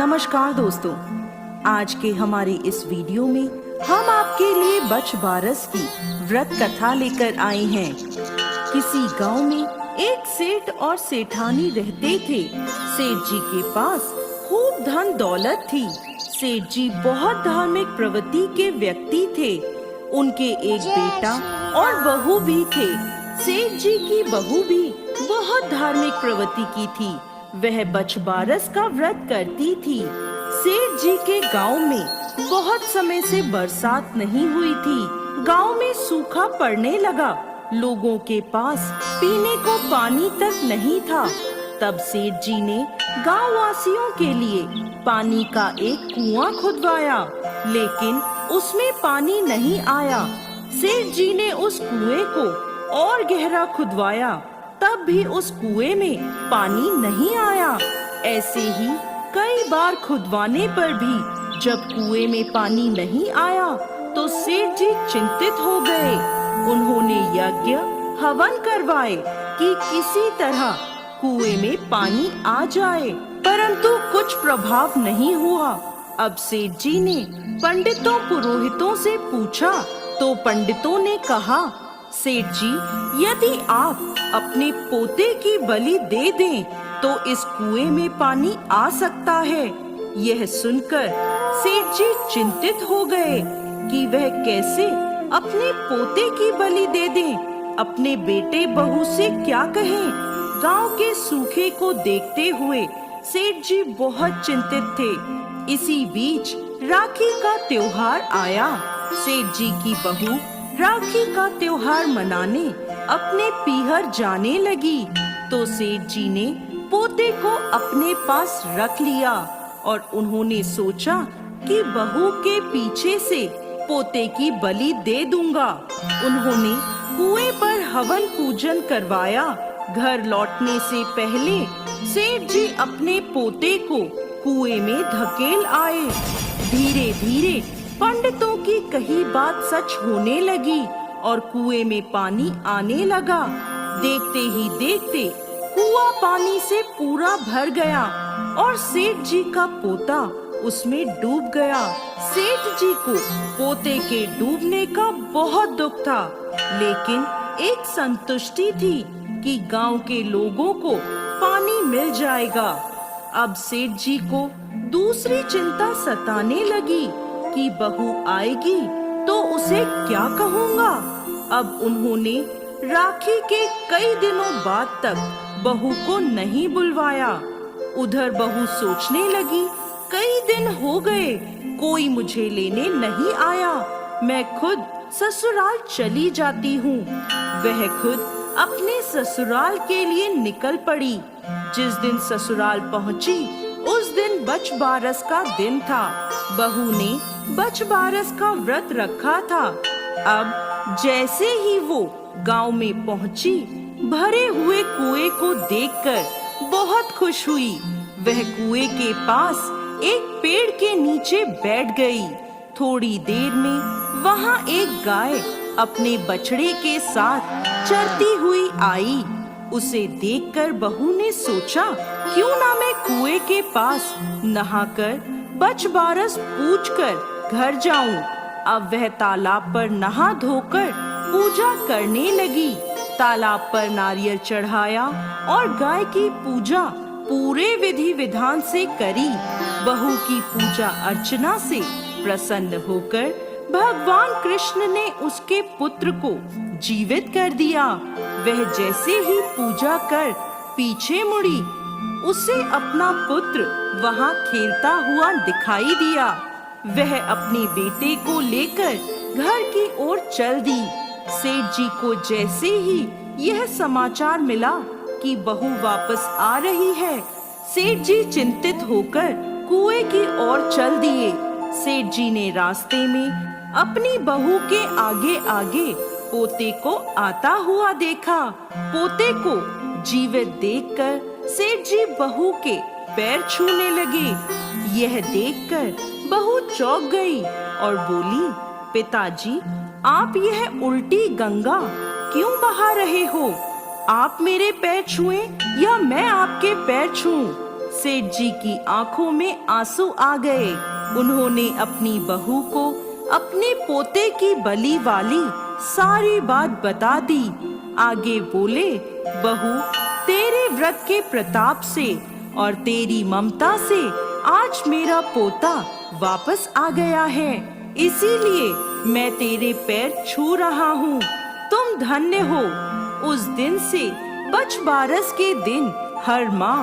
नमस्कार दोस्तों, आज के हमारे इस वीडियो में हम आपके लिए बछ बारस की व्रत कथा लेकर आए हैं। किसी गांव में एक सेठ और सेठानी रहते थे। सेठ जी के पास खूब धन दौलत थी। सेठ जी बहुत धार्मिक प्रवृत्ति के व्यक्ति थे। उनके एक बेटा और बहू भी थे। सेठ जी की बहू भी बहुत धार्मिक प्रवृत्ति की थी। वह बछ बारस का व्रत करती थी। सेठ जी के गांव में बहुत समय से बरसात नहीं हुई थी। गांव में सूखा पड़ने लगा। लोगों के पास पीने को पानी तक नहीं था। तब सेठ जी ने गांव वासियों के लिए पानी का एक कुआं खुदवाया, लेकिन उसमें पानी नहीं आया। सेठ जी ने उस कुएं को और गहरा खुदवाया, तब भी उस कुएं में पानी नहीं आया। ऐसे ही कई बार खुदवाने पर भी जब कुएं में पानी नहीं आया तो सेठ जी चिंतित हो गए। उन्होंने यज्ञ हवन करवाए कि किसी तरह कुएं में पानी आ जाए, परंतु कुछ प्रभाव नहीं हुआ। अब सेठ जी ने पंडितों पुरोहितों से पूछा तो पंडितों ने कहा, सेठ जी, यदि आप अपने पोते की बलि दे दें तो इस कुएं में पानी आ सकता है। यह सुनकर सेठ जी चिंतित हो गए कि वह कैसे अपने पोते की बलि दे दें। अपने बेटे बहू से क्या कहें। गांव के सूखे को देखते हुए सेठ जी बहुत चिंतित थे। इसी बीच राखी का त्योहार आया। सेठ जी की बहू राखी का त्योहार मनाने अपने पीहर जाने लगी तो सेठ जी ने पोते को अपने पास रख लिया और उन्होंने सोचा कि बहू के पीछे से पोते की बलि दे दूंगा। उन्होंने कुएं पर हवन पूजन करवाया। घर लौटने से पहले सेठ जी अपने पोते को कुएं में धकेल आए। धीरे धीरे पंडितों की कही बात सच होने लगी और कुएं में पानी आने लगा। देखते ही देखते कुआं पानी से पूरा भर गया और सेठ जी का पोता उसमें डूब गया। सेठ जी को पोते के डूबने का बहुत दुख था, लेकिन एक संतुष्टि थी कि गांव के लोगों को पानी मिल जाएगा। अब सेठ जी को दूसरी चिंता सताने लगी कि बहू आएगी तो उसे क्या कहूँगा। अब उन्होंने राखी के कई दिनों बाद तक बहू को नहीं बुलवाया। उधर बहू सोचने लगी, कई दिन हो गए, कोई मुझे लेने नहीं आया, मैं खुद ससुराल चली जाती हूँ। वह खुद अपने ससुराल के लिए निकल पड़ी। जिस दिन ससुराल पहुँची उस दिन बछ बारस का दिन था। बहू ने बछ बारस का व्रत रखा था। अब जैसे ही वो गांव में पहुंची, भरे हुए कुएं को देखकर बहुत खुश हुई। वह कुएं के पास एक पेड़ के नीचे बैठ गई। थोड़ी देर में वहां एक गाय अपने बछड़े के साथ चरती हुई आई। उसे देखकर बहू ने सोचा, क्यों ना मैं कुएं के पास नहाकर बछ बारस पूजकर घर जाऊं। अब वह तालाब पर नहा धोकर पूजा करने लगी। तालाब पर नारियल चढ़ाया और गाय की पूजा पूरे विधि विधान से करी। बहू की पूजा अर्चना से प्रसन्न होकर भगवान कृष्ण ने उसके पुत्र को जीवित कर दिया। वह जैसे ही पूजा कर पीछे मुड़ी, उसे अपना पुत्र वहां खेलता हुआ दिखाई दिया। वह अपने बेटे को लेकर घर की ओर चल दी। सेठ जी को जैसे ही यह समाचार मिला कि बहू वापस आ रही है, सेठ जी चिंतित होकर कुएं की ओर चल दिए। सेठ जी ने रास्ते में अपनी बहू के आगे आगे पोते को आता हुआ देखा। पोते को जीवित देखकर सेठ जी बहू के पैर छूने लगे। यह देखकर बहू चौंक गई और बोली, पिताजी, आप यह उल्टी गंगा क्यों बहा रहे हो? आप मेरे पैर छुएं या मैं आपके पैर छूऊं? सेठ जी की आंखों में आंसू आ गए। उन्होंने अपनी बहू को अपने पोते की बलि वाली सारी बात बता दी। आगे बोले, बहू, तेरे व्रत के प्रताप से और तेरी ममता से आज मेरा पोता वापस आ गया है, इसीलिए मैं तेरे पैर छू रहा हूँ। तुम धन्य हो। उस दिन से बछबारस के दिन हर माँ